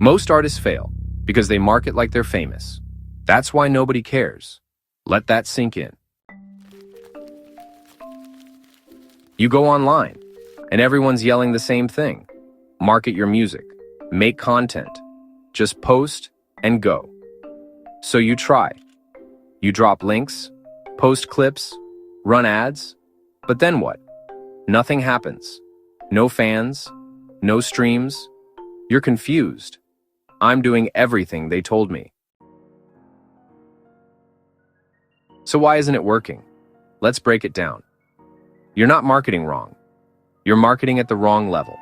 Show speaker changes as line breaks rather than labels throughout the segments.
Most artists fail because they market like they're famous. That's why nobody cares. Let that sink in. You go online, and everyone's yelling the same thing. Market your music. Make content. Just post and go. So you try. You drop links, post clips, run ads, but then what? Nothing happens. No fans, no streams. You're confused. I'm doing everything they told me. So why isn't it working? Let's break it down. You're not marketing wrong. You're marketing at the wrong level.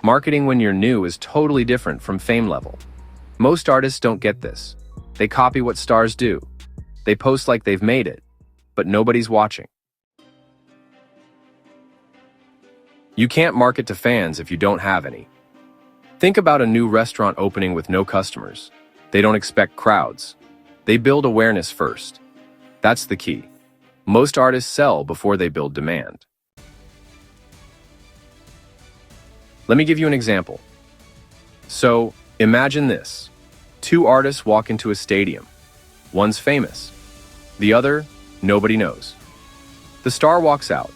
Marketing when you're new is totally different from fame level. Most artists don't get this. They copy what stars do. They post like they've made it, but nobody's watching. You can't market to fans if you don't have any. Think about a new restaurant opening with no customers. They don't expect crowds. They build awareness first. That's the key. Most artists sell before they build demand. Let me give you an example. So, imagine this. Two artists walk into a stadium. One's famous. The other, nobody knows. The star walks out.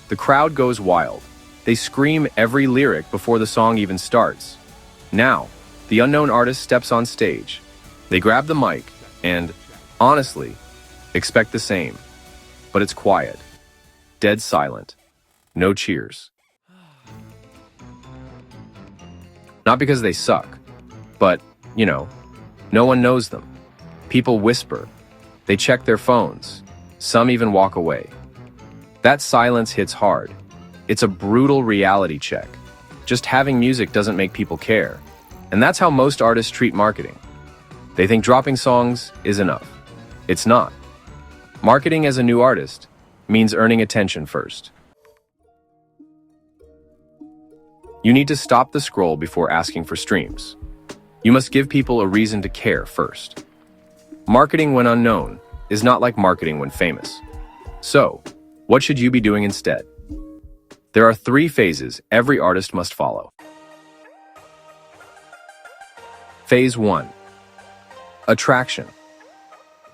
The crowd goes wild. They scream every lyric before the song even starts. Now, the unknown artist steps on stage. They grab the mic and, honestly, expect the same. But it's quiet. Dead silent. No cheers. Not because they suck, but, no one knows them. People whisper. They check their phones. Some even walk away. That silence hits hard. It's a brutal reality check. Just having music doesn't make people care. And that's how most artists treat marketing. They think dropping songs is enough. It's not. Marketing as a new artist means earning attention first. You need to stop the scroll before asking for streams. You must give people a reason to care first. Marketing when unknown is not like marketing when famous. So, what should you be doing instead? There are 3 phases every artist must follow. Phase 1. Attraction.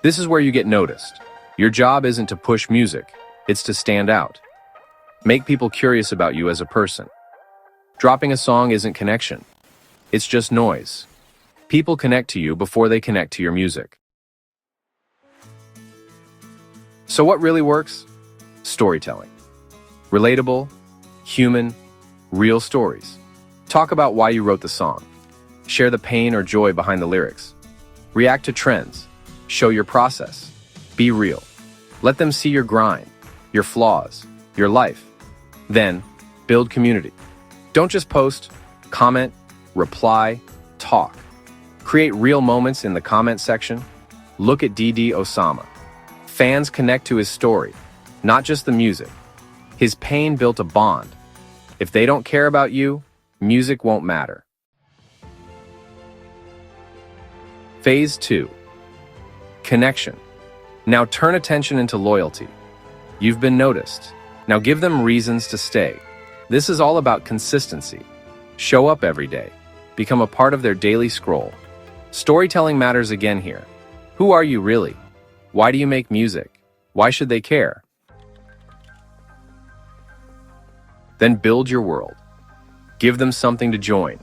This is where you get noticed. Your job isn't to push music, it's to stand out. Make people curious about you as a person. Dropping a song isn't connection. It's just noise. People connect to you before they connect to your music. So what really works? Storytelling. Relatable, human, real stories. Talk about why you wrote the song. Share the pain or joy behind the lyrics. React to trends. Show your process. Be real. Let them see your grind, your flaws, your life. Then, build community. Don't just post, comment, reply, talk. Create real moments in the comment section. Look at DD Osama. Fans connect to his story, not just the music. His pain built a bond. If they don't care about you, music won't matter. Phase 2. Connection. Now turn attention into loyalty. You've been noticed. Now give them reasons to stay. This is all about consistency. Show up every day. Become a part of their daily scroll. Storytelling matters again here. Who are you really? Why do you make music? Why should they care? Then build your world. Give them something to join.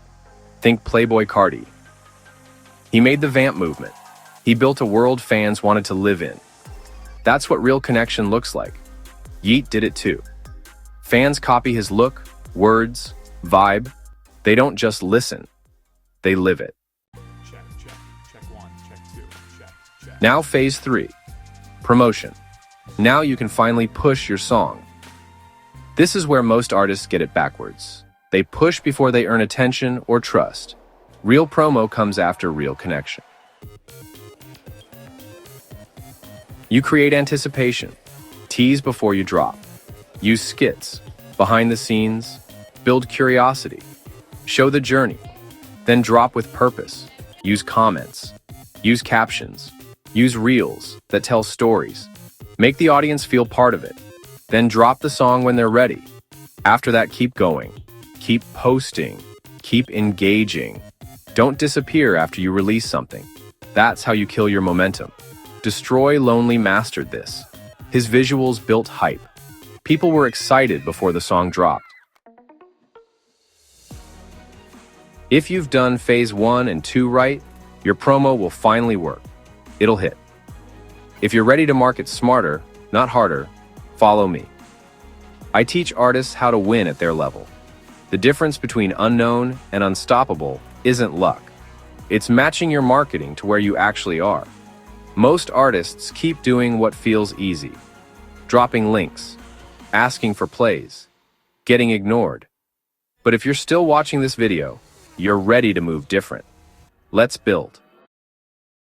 Think Playboy Carti. He made the vamp movement. He built a world fans wanted to live in. That's what real connection looks like. Yeet did it too. Fans copy his look, words, vibe. They don't just listen. They live it.
Check 1, check 2, check.
Now phase 3. Promotion. Now you can finally push your song. This is where most artists get it backwards. They push before they earn attention or trust. Real promo comes after real connection. You create anticipation. Tease before you drop. Use skits, behind the scenes, build curiosity. Show the journey. Then drop with purpose. Use comments. Use captions. Use reels that tell stories. Make the audience feel part of it. Then drop the song when they're ready. After that, keep going. Keep posting. Keep engaging. Don't disappear after you release something. That's how you kill your momentum. Destroy Lonely mastered this. His visuals built hype. People were excited before the song dropped. If you've done phase 1 and 2 right, your promo will finally work. It'll hit. If you're ready to market smarter, not harder, follow me. I teach artists how to win at their level. The difference between unknown and unstoppable isn't luck. It's matching your marketing to where you actually are. Most artists keep doing what feels easy. Dropping links, asking for plays, getting ignored. But if you're still watching this video, you're ready to move different. Let's build.